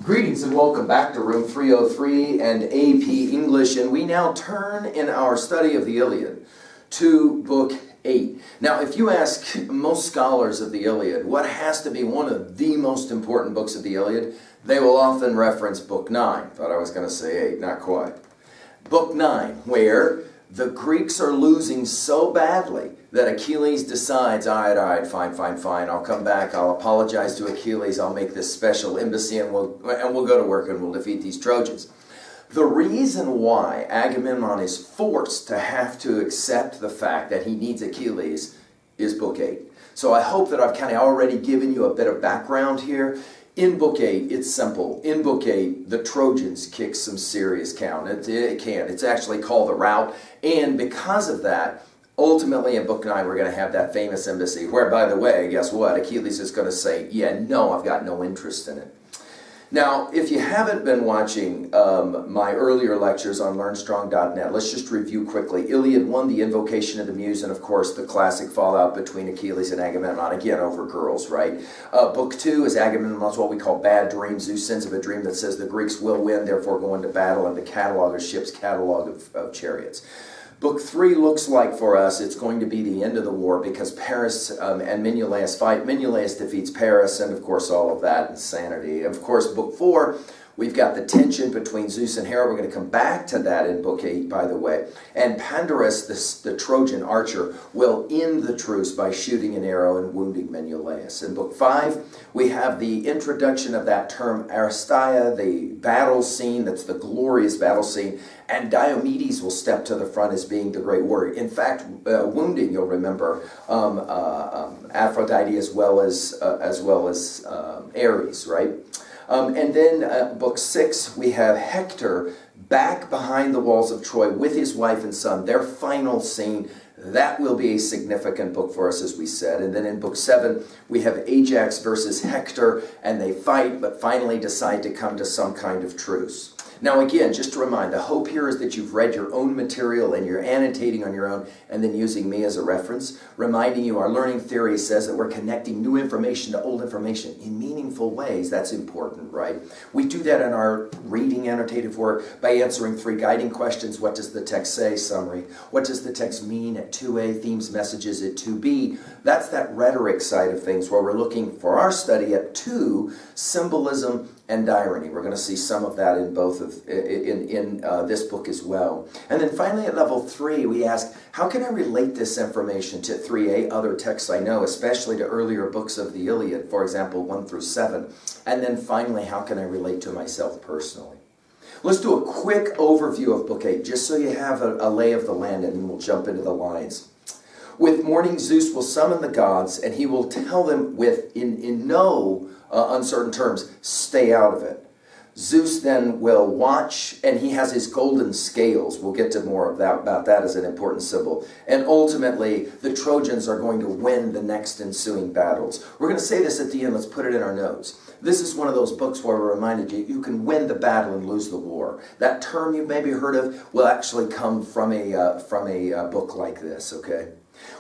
Greetings and welcome back to Room 303 and AP English, and we now turn in our study of the Iliad to Book 8. Now, if you ask most scholars of the Iliad what has to be one of the most important books of the Iliad, they will often reference Book 9. Thought I was going to say 8, not quite. Book 9, where the Greeks are losing so badly that Achilles decides, all right, fine, I'll come back, I'll apologize to Achilles, I'll make this special embassy, and we'll go to work and we'll defeat these Trojans. The reason why Agamemnon is forced to have to accept the fact that he needs Achilles is Book 8. So I hope that I've kind of already given you a bit of background here. In Book 8, it's simple. In Book 8, the Trojans kick some serious count. It's actually called the rout. And because of that, ultimately in Book 9, we're going to have that famous embassy where, by the way, guess what? Achilles is going to say, yeah, no, I've got no interest in it. Now, if you haven't been watching my earlier lectures on LearnStrong.net, let's just review quickly. Iliad 1, the invocation of the muse, and of course the classic fallout between Achilles and Agamemnon, again over girls, right? Book 2 is Agamemnon's what we call bad dream. Zeus sends him a dream that says the Greeks will win, therefore go into battle, and the catalog of ships, catalog of chariots. Book 3 looks like for us it's going to be the end of the war because Paris and Menelaus fight. Menelaus defeats Paris, and of course all of that insanity. Of course, Book 4, we've got the tension between Zeus and Hera. We're going to come back to that in Book 8, by the way. And Pandarus, the Trojan archer, will end the truce by shooting an arrow and wounding Menelaus. In Book 5, we have the introduction of that term Aristeia, the battle scene, that's the glorious battle scene, and Diomedes will step to the front as being the great warrior. In fact, wounding, you'll remember, Aphrodite as well as Ares, right? And then Book 6, we have Hector back behind the walls of Troy with his wife and son, their final scene. That will be a significant book for us, as we said. And then in Book 7, we have Ajax versus Hector, and they fight, but finally decide to come to some kind of truce. Now again, just to remind, the hope here is that you've read your own material and you're annotating on your own and then using me as a reference, reminding you our learning theory says that we're connecting new information to old information in meaningful ways. That's important, right? We do that in our reading annotative work by answering 3 guiding questions. What does the text say? Summary. What does the text mean at 2A? Themes, messages at 2B. That's that rhetoric side of things where we're looking for our study at 2, symbolism and irony. We're going to see some of that in both of this book as well. And then finally at level 3, we ask, how can I relate this information to 3A, other texts I know, especially to earlier books of the Iliad, for example, 1 through 7. And then finally, how can I relate to myself personally? Let's do a quick overview of Book 8, just so you have a lay of the land, and then we'll jump into the lines. With morning, Zeus will summon the gods, and he will tell them in no uncertain terms, stay out of it. Zeus then will watch, and he has his golden scales. We'll get to more about that as an important symbol. And ultimately, the Trojans are going to win the next ensuing battles. We're going to say this at the end. Let's put it in our notes. This is one of those books where we're reminded you can win the battle and lose the war. That term you've maybe heard of will actually come from a book like this, okay?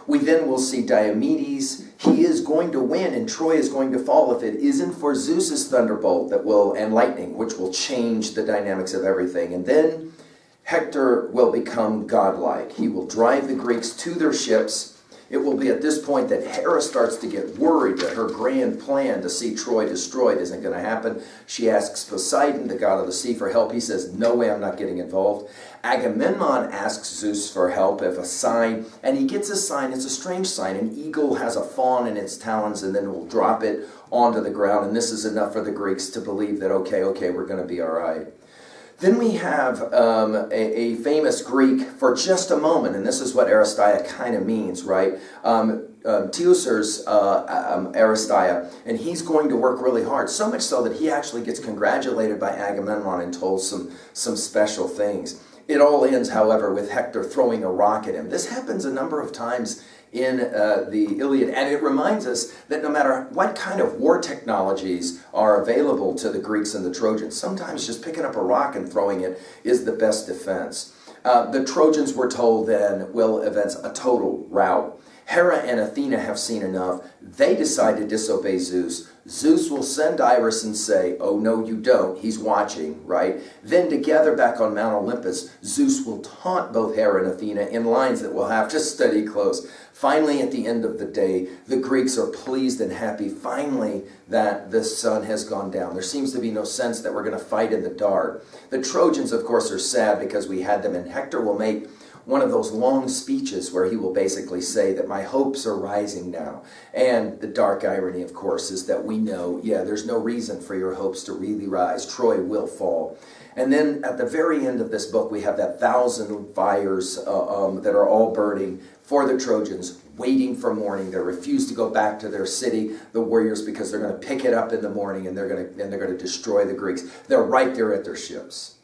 We then will see Diomedes. He is going to win and Troy is going to fall if it isn't for Zeus's thunderbolt and lightning, which will change the dynamics of everything. And then Hector will become godlike. He will drive the Greeks to their ships. It will be at this point that Hera starts to get worried that her grand plan to see Troy destroyed isn't going to happen. She asks Poseidon, the god of the sea, for help. He says, no way, I'm not getting involved. Agamemnon asks Zeus for help, if a sign, and he gets a sign. It's a strange sign. An eagle has a fawn in its talons and then will drop it onto the ground. And this is enough for the Greeks to believe that, okay, we're going to be all right. Then we have a famous Greek for just a moment, and this is what Aristeia kind of means, right? Teucer's Aristeia, and he's going to work really hard, so much so that he actually gets congratulated by Agamemnon and told some special things. It all ends, however, with Hector throwing a rock at him. This happens a number of times in the Iliad, and it reminds us that no matter what kind of war technologies are available to the Greeks and the Trojans, sometimes just picking up a rock and throwing it is the best defense. The Trojans, we're told then, will evince a total rout. Hera and Athena have seen enough. They decide to disobey Zeus. Zeus will send Iris and say, oh, no, you don't. He's watching, right? Then together back on Mount Olympus, Zeus will taunt both Hera and Athena in lines that we'll have to study close. Finally, at the end of the day, the Greeks are pleased and happy finally that the sun has gone down. There seems to be no sense that we're going to fight in the dark. The Trojans, of course, are sad because we had them, and Hector will make one of those long speeches where he will basically say that my hopes are rising now. And the dark irony, of course, is that we know, yeah, there's no reason for your hopes to really rise. Troy will fall. And then at the very end of this book, we have that 1,000 fires that are all burning for the Trojans, waiting for morning. They refuse to go back to their city, the warriors, because they're going to pick it up in the morning and they're going to destroy the Greeks. They're right there at their ships.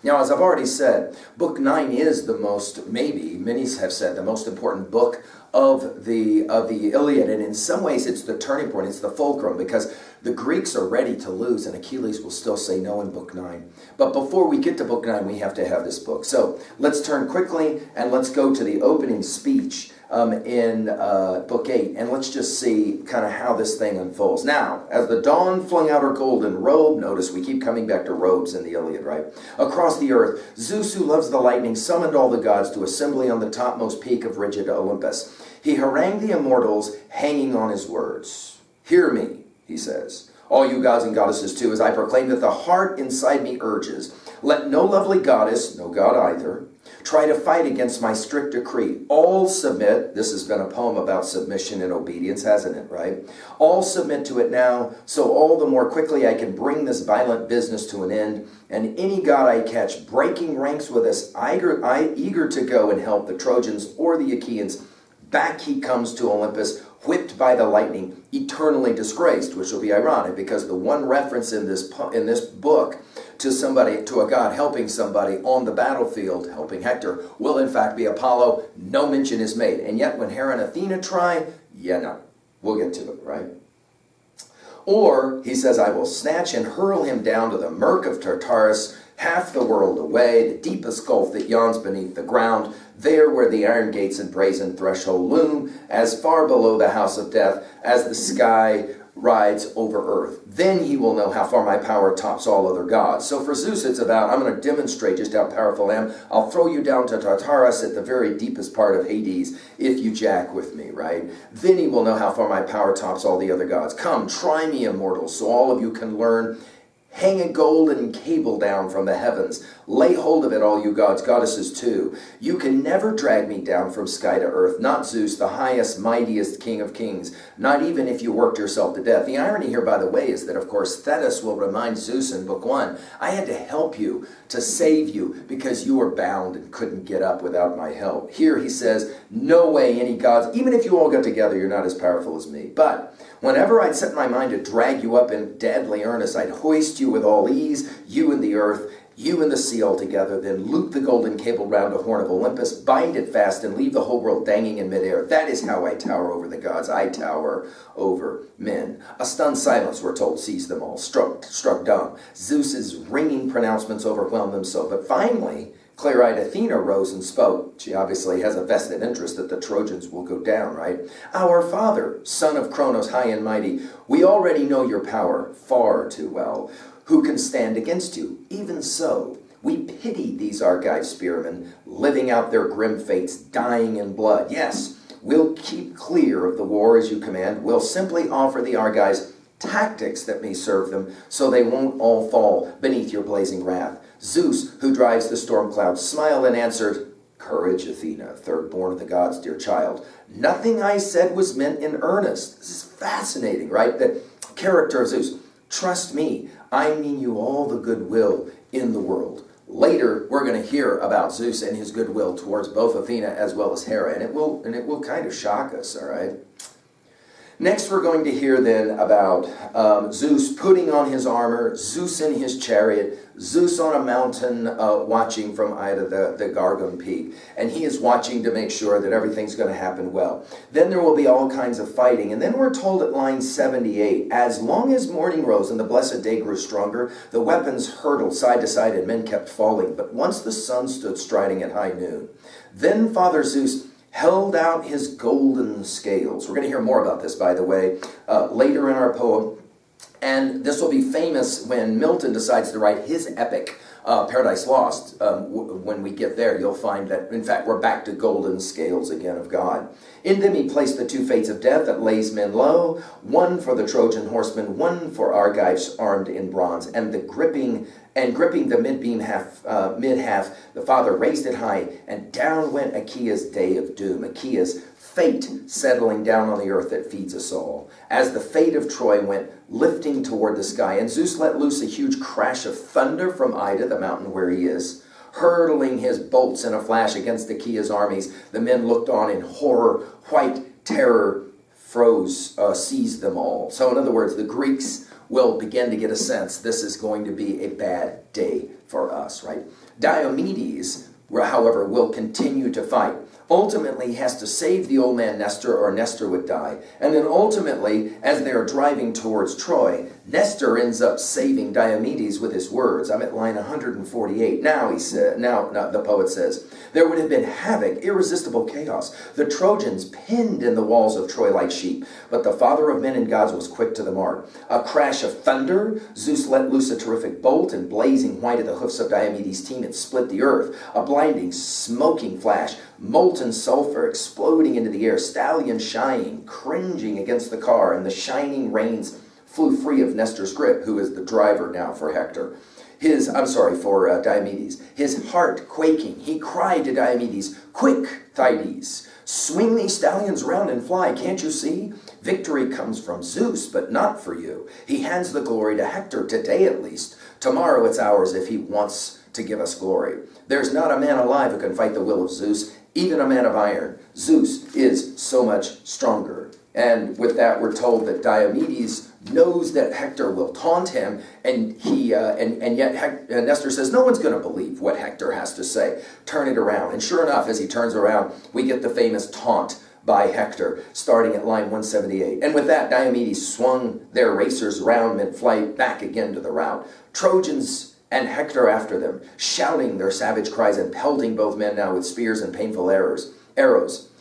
Now, as I've already said, Book 9 is the most, maybe, many have said, the most important book of the Iliad. And in some ways, it's the turning point. It's the fulcrum, because the Greeks are ready to lose, and Achilles will still say no in Book 9. But before we get to Book 9, we have to have this book. So let's turn quickly, and let's go to the opening speech in Book 8, and let's just see kind of how this thing unfolds. Now, as the dawn flung out her golden robe, notice we keep coming back to robes in the Iliad, right? Across the earth, Zeus, who loves the lightning, summoned all the gods to assembly on the topmost peak of rigid Olympus. He harangued the immortals, hanging on his words. Hear me, he says, all you gods and goddesses too, as I proclaim that the heart inside me urges. Let no lovely goddess, no god either, try to fight against my strict decree. All submit. This has been a poem about submission and obedience, hasn't it, right? All submit to it now, so all the more quickly I can bring this violent business to an end. And any god I catch breaking ranks with us, eager to go and help the Trojans or the Achaeans, back he comes to Olympus, whipped by the lightning, eternally disgraced, which will be ironic because the one reference in this book to somebody, to a god helping somebody on the battlefield, helping Hector, will in fact be Apollo. No mention is made. And yet when Hera and Athena try, no, we'll get to it, right? Or, he says, I will snatch and hurl him down to the murk of Tartarus, half the world away, the deepest gulf that yawns beneath the ground, there where the iron gates and brazen threshold loom, as far below the house of death as the sky rides over earth. Then he will know how far my power tops all other gods. So for Zeus, it's about, I'm going to demonstrate just how powerful I am. I'll throw you down to Tartarus at the very deepest part of Hades if you jack with me, right? Then he will know how far my power tops all the other gods. Come, try me, immortals, so all of you can learn. Hang a golden cable down from the heavens. Lay hold of it, all you gods, goddesses too. You can never drag me down from sky to earth, not Zeus, the highest, mightiest king of kings, not even if you worked yourself to death. The irony here, by the way, is that, of course, Thetis will remind Zeus in Book 1, I had to help you, to save you, because you were bound and couldn't get up without my help. Here he says, no way any gods, even if you all got together, you're not as powerful as me. But whenever I'd set my mind to drag you up in deadly earnest, I'd hoist you with all ease, you and the earth, you and the sea all together, then loop the golden cable round a horn of Olympus, bind it fast, and leave the whole world dangling in midair. That is how I tower over the gods. I tower over men. A stunned silence, we're told, seized them all, struck dumb. Zeus's ringing pronouncements overwhelmed them so. But finally, clear-eyed Athena rose and spoke. She obviously has a vested interest that the Trojans will go down, right? Our father, son of Kronos, high and mighty, we already know your power far too well. Who can stand against you? Even so, we pity these Argive spearmen, living out their grim fates, dying in blood. Yes, we'll keep clear of the war as you command. We'll simply offer the Argives tactics that may serve them, so they won't all fall beneath your blazing wrath. Zeus, who drives the storm clouds, smiled and answered, Courage, Athena, third born of the gods, dear child. Nothing I said was meant in earnest. This is fascinating, right? The character of Zeus. Trust me, I mean you all the goodwill in the world. Later, we're going to hear about Zeus and his goodwill towards both Athena as well as Hera, and it will kind of shock us, all right? Next, we're going to hear then about Zeus putting on his armor, Zeus in his chariot, Zeus on a mountain watching from Ida, the Gargan peak. And he is watching to make sure that everything's going to happen well. Then there will be all kinds of fighting. And then we're told at line 78, as long as morning rose and the blessed day grew stronger, the weapons hurtled side to side and men kept falling. But once the sun stood striding at high noon, then Father Zeus held out his golden scales. We're going to hear more about this, by the way, later in our poem. And this will be famous when Milton decides to write his epic, Paradise Lost. When we get there, you'll find that, in fact, we're back to golden scales again of God. In them he placed the two fates of death that lays men low, one for the Trojan horsemen, one for Argives armed in bronze, and gripping the mid-half, the Father raised it high, and down went Achaea's day of doom, Achaea's fate settling down on the earth that feeds us all. As the fate of Troy went lifting toward the sky, and Zeus let loose a huge crash of thunder from Ida, the mountain where he is, hurtling his bolts in a flash against Achaea's armies. The men looked on in horror. White terror seized them all. So in other words, the Greeks will begin to get a sense this is going to be a bad day for us, right? Diomedes, however, will continue to fight. Ultimately, he has to save the old man Nestor, or Nestor would die. And then ultimately, as they are driving towards Troy, Nestor ends up saving Diomedes with his words. I'm at line 148. Now, the poet says, there would have been havoc, irresistible chaos. The Trojans pinned in the walls of Troy like sheep, but the father of men and gods was quick to the mark. A crash of thunder, Zeus let loose a terrific bolt, and blazing white at the hoofs of Diomedes' team, it split the earth. A blinding, smoking flash, molten sulfur exploding into the air, stallion shying, cringing against the car, and the shining reins flew free of Nestor's grip, who is the driver now for Hector. For Diomedes. His heart quaking, he cried to Diomedes, quick, Tydes, swing these stallions round and fly, can't you see? Victory comes from Zeus, but not for you. He hands the glory to Hector, today at least. Tomorrow it's ours if he wants to give us glory. There's not a man alive who can fight the will of Zeus, even a man of iron. Zeus is so much stronger. And with that, we're told that Diomedes knows that Hector will taunt him, and yet Nestor says, no one's going to believe what Hector has to say. Turn it around. And sure enough, as he turns around, we get the famous taunt by Hector, starting at line 178. And with that, Diomedes swung their racers round mid-flight back again to the rout. Trojans and Hector after them, shouting their savage cries and pelting both men now with spears and painful arrows.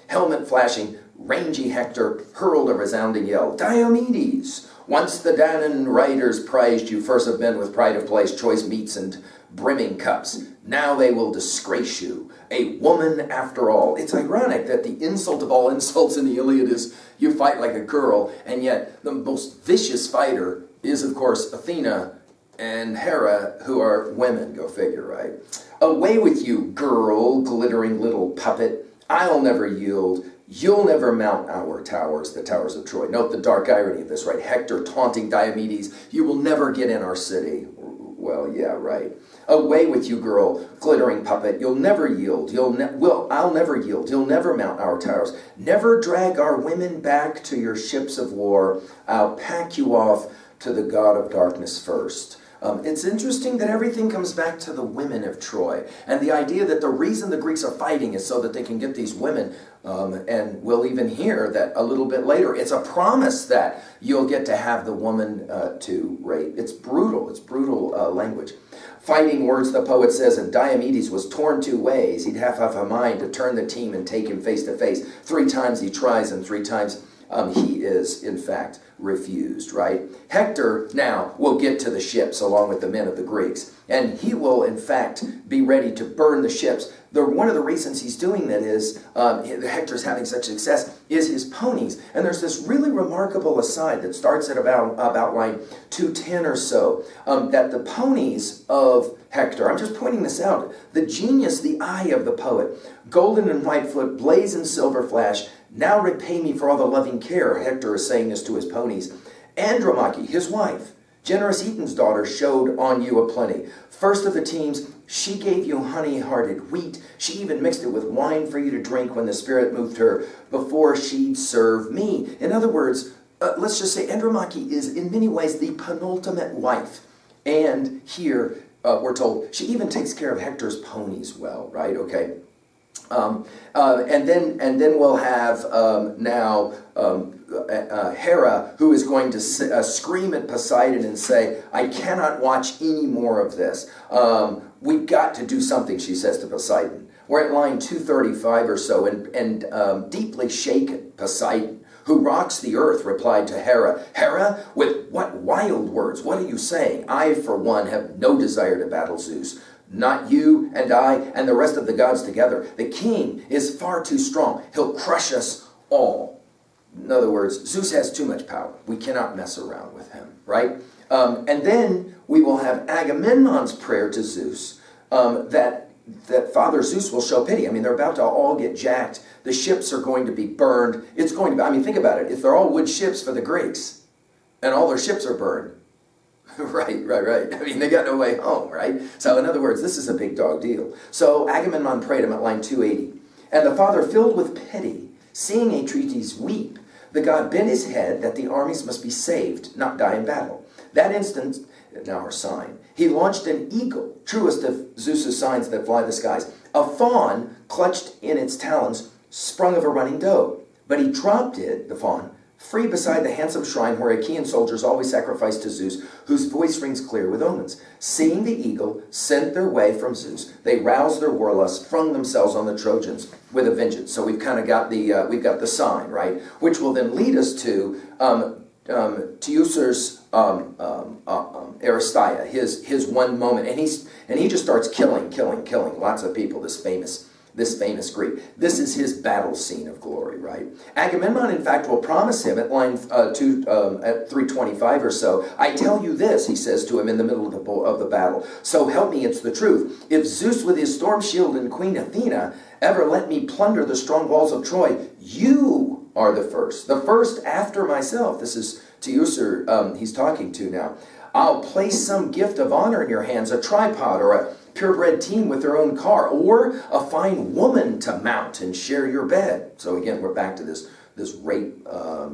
Helmet flashing, rangy Hector hurled a resounding yell, Diomedes! Once the Danaan riders prized you, first of men with pride of place, choice meats and brimming cups. Now they will disgrace you, a woman after all. It's ironic that the insult of all insults in the Iliad is you fight like a girl, and yet the most vicious fighter is, of course, Athena and Hera, who are women. Go figure, right? Away with you, girl, glittering little puppet. I'll never yield. You'll never mount our towers, the towers of Troy. Note the dark irony of this, right? Hector taunting Diomedes, you will never get in our city. Well, yeah, right. Away with you, girl, glittering puppet. You'll never yield. I'll never yield. You'll never mount our towers. Never drag our women back to your ships of war. I'll pack you off to the god of darkness first. It's interesting that everything comes back to the women of Troy, and the idea that the reason the Greeks are fighting is so that they can get these women, and we'll even hear that a little bit later. It's a promise that you'll get to have the woman to rape. It's brutal language. Fighting words, the poet says, and Diomedes was torn two ways. He'd have a mind to turn the team and take him face to face. 3 times he tries, and 3 times he is, in fact, refused, right? Hector now will get to the ships along with the men of the Greeks, and he will, in fact, be ready to burn the ships. One of the reasons he's doing that is, Hector's having such success, is his ponies. And there's this really remarkable aside that starts at about line 210 or so, that the ponies of Hector, I'm just pointing this out, the genius, the eye of the poet, golden and white foot, blaze and silver flash, now repay me for all the loving care. Hector is saying this to his ponies. Andromache, his wife, generous Eton's daughter, showed on you a plenty. First of the teams, she gave you honey-hearted wheat. She even mixed it with wine for you to drink when the spirit moved her before she'd serve me. In other words, let's just say Andromache is in many ways the penultimate wife. And here we're told she even takes care of Hector's ponies well, right? Okay. And then we'll have Hera, who is going to scream at Poseidon and say, I cannot watch any more of this. We've got to do something, she says to Poseidon. We're at line 235 or so, and deeply shaken, Poseidon, who rocks the earth, replied to Hera, Hera, with what wild words? What are you saying? I, for one, have no desire to battle Zeus. Not you and I and the rest of the gods together. The king is far too strong. He'll crush us all. In other words, Zeus has too much power. We cannot mess around with him, right? And then we will have Agamemnon's prayer to Zeus, that Father Zeus will show pity. I mean, they're about to all get jacked. The ships are going to be burned. It's going to be, I mean, think about it. If they're all wood ships for the Greeks, and all their ships are burned, right. I mean, they got no way home, right? So in other words, this is a big dog deal. So Agamemnon prayed him at line 280. And the father, filled with pity, seeing Aeetes weep, the god bent his head that the armies must be saved, not die in battle. That instant, now our sign, he launched an eagle, truest of Zeus's signs that fly the skies. A fawn, clutched in its talons, sprung of a running doe. But he dropped it, the fawn, free beside the handsome shrine where Achaean soldiers always sacrificed to Zeus, whose voice rings clear with omens. Seeing the eagle sent their way from Zeus, they roused their warlust, flung themselves on the Trojans with a vengeance. So we've kind of got we've got the sign, right? Which will then lead us to Teucer's Aristeia, his one moment, and he just starts killing lots of people. This famous Greek. This is his battle scene of glory, right? Agamemnon, in fact, will promise him at line at 325 or so. I tell you this, he says to him in the middle of the battle. So help me, it's the truth. If Zeus with his storm shield and Queen Athena ever let me plunder the strong walls of Troy, you are the first after myself. This is Teucer he's talking to now. I'll place some gift of honor in your hands, a tripod or a purebred team with their own car, or a fine woman to mount and share your bed. So again, we're back to this rape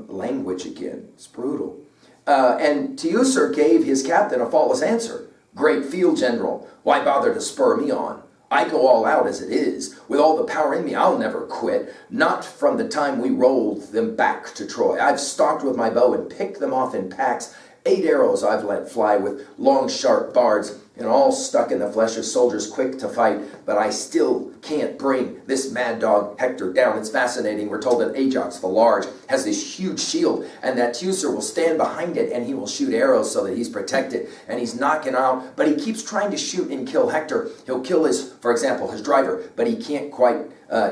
language again. It's brutal. And Teucer gave his captain a faultless answer. Great field general, why bother to spur me on? I go all out as it is. With all the power in me, I'll never quit. Not from the time we rolled them back to Troy. I've stalked with my bow and picked them off in packs. 8 arrows I've let fly with long, sharp darts, and all stuck in the flesh of soldiers quick to fight, but I still can't bring this mad dog Hector down. It's fascinating. We're told that Ajax the Large has this huge shield, and that Teucer will stand behind it, and he will shoot arrows so that he's protected, and he's knocking out, but he keeps trying to shoot and kill Hector. He'll kill for example, his driver, but he can't quite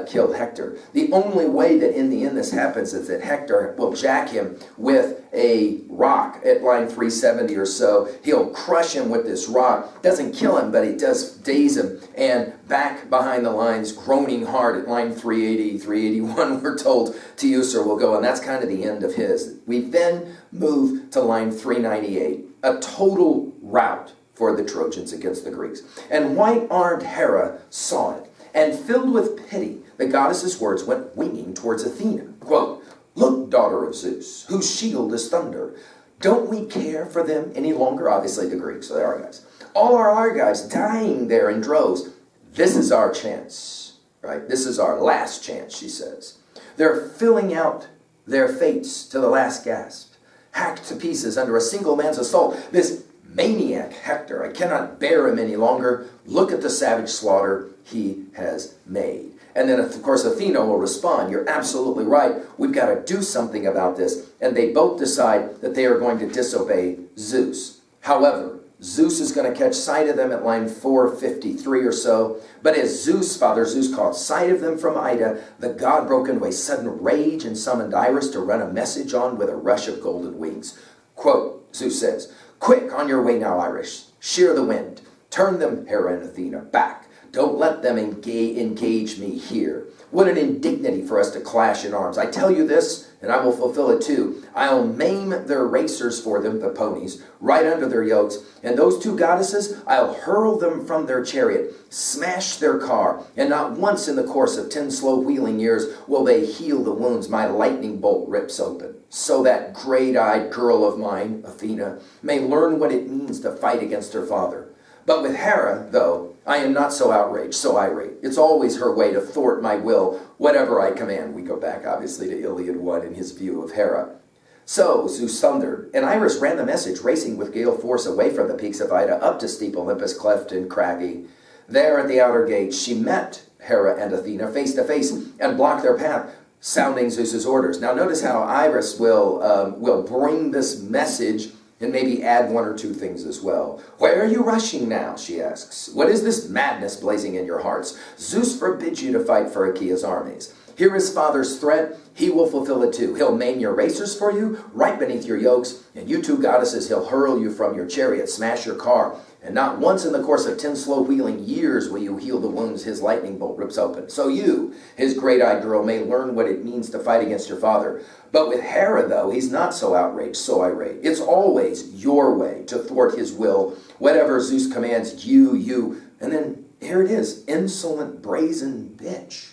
kill Hector. The only way that in the end this happens is that Hector will jack him with a rock at line 370 or so. He'll crush him with this rock. Doesn't kill him, but it does daze him. And back behind the lines, groaning hard at line 380, 381, we're told Teucer will go, and that's kind of the end of his. We then move to line 398, a total rout for the Trojans against the Greeks. And white-armed Hera saw it, and filled with pity, the goddess's words went winging towards Athena. Quote, look, daughter of Zeus, whose shield is thunder. Don't we care for them any longer? Obviously the Greeks, so the Argives. All our Argives dying there in droves. This is our chance, right? This is our last chance, she says. They're filling out their fates to the last gasp, hacked to pieces under a single man's assault. This maniac Hector, I cannot bear him any longer. Look at the savage slaughter he has made. And then, of course, Athena will respond, you're absolutely right. We've got to do something about this. And they both decide that they are going to disobey Zeus. However, Zeus is going to catch sight of them at line 453 or so. But as Father Zeus caught sight of them from Ida, the god broke into a sudden rage and summoned Iris to run a message on with a rush of golden wings. Quote, Zeus says, quick, on your way now, Iris. Shear the wind. Turn them, Hera and Athena, back. Don't let them engage me here. What an indignity for us to clash in arms. I tell you this, and I will fulfill it too. I'll maim their racers for them, the ponies, right under their yokes. And those two goddesses, I'll hurl them from their chariot, smash their car, and not once in the course of 10 slow wheeling years will they heal the wounds my lightning bolt rips open. So that great-eyed girl of mine, Athena, may learn what it means to fight against her father. But with Hera, though, I am not so outraged, so irate. It's always her way to thwart my will, whatever I command. We go back, obviously, to Iliad 1 in his view of Hera. So Zeus thundered, and Iris ran the message, racing with gale force away from the peaks of Ida, up to steep Olympus, cleft and craggy. There at the outer gate, she met Hera and Athena face to face and blocked their path, sounding Zeus's orders. Now notice how Iris will bring this message and maybe add one or two things as well. Where are you rushing now, she asks. What is this madness blazing in your hearts? Zeus forbids you to fight for Achaea's armies. Hear his father's threat. He will fulfill it too. He'll maim your racers for you, right beneath your yokes, and you two goddesses, he'll hurl you from your chariot, smash your car, and not once in the course of 10 slow wheeling years will you heal the wounds his lightning bolt rips open. So you, his great-eyed girl, may learn what it means to fight against your father. But with Hera, though, he's not so outraged, so irate. It's always your way to thwart his will. Whatever Zeus commands, you. And then here it is, insolent, brazen bitch.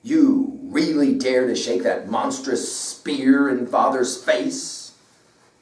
You really dare to shake that monstrous spear in father's face?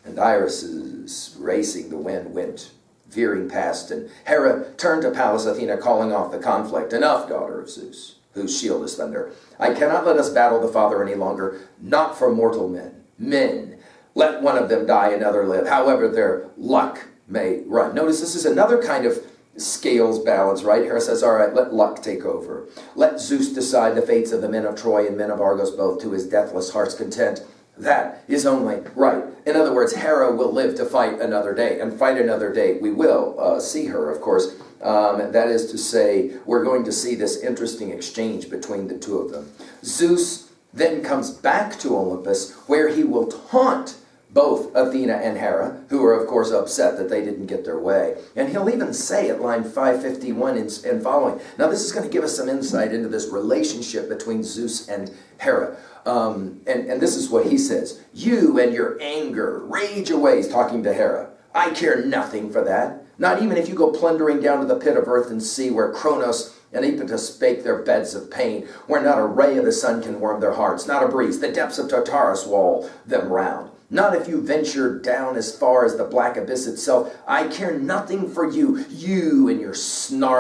And Iris's racing the wind went veering past, and Hera turned to Pallas Athena, calling off the conflict. Enough, daughter of Zeus, whose shield is thunder. I cannot let us battle the father any longer, not for mortal men. Men, let one of them die, another live, however their luck may run. Notice this is another kind of scales balance, right? Hera says, all right, let luck take over. Let Zeus decide the fates of the men of Troy and men of Argos both to his deathless heart's content. That is only right. In other words, Hera will live to fight another day, and fight another day we will see her, of course. That is to say, we're going to see this interesting exchange between the two of them. Zeus then comes back to Olympus, where he will taunt both Athena and Hera, who are, of course, upset that they didn't get their way. And he'll even say at line 551 and following. Now, this is going to give us some insight into this relationship between Zeus and Hera. And this is what he says. You and your anger rage away. He's talking to Hera. I care nothing for that. Not even if you go plundering down to the pit of earth and sea where Kronos and Iapetus bake their beds of pain, where not a ray of the sun can warm their hearts, not a breeze. The depths of Tartarus wall them round. Not if you venture down as far as the black abyss itself. I care nothing for you, you and your snarl.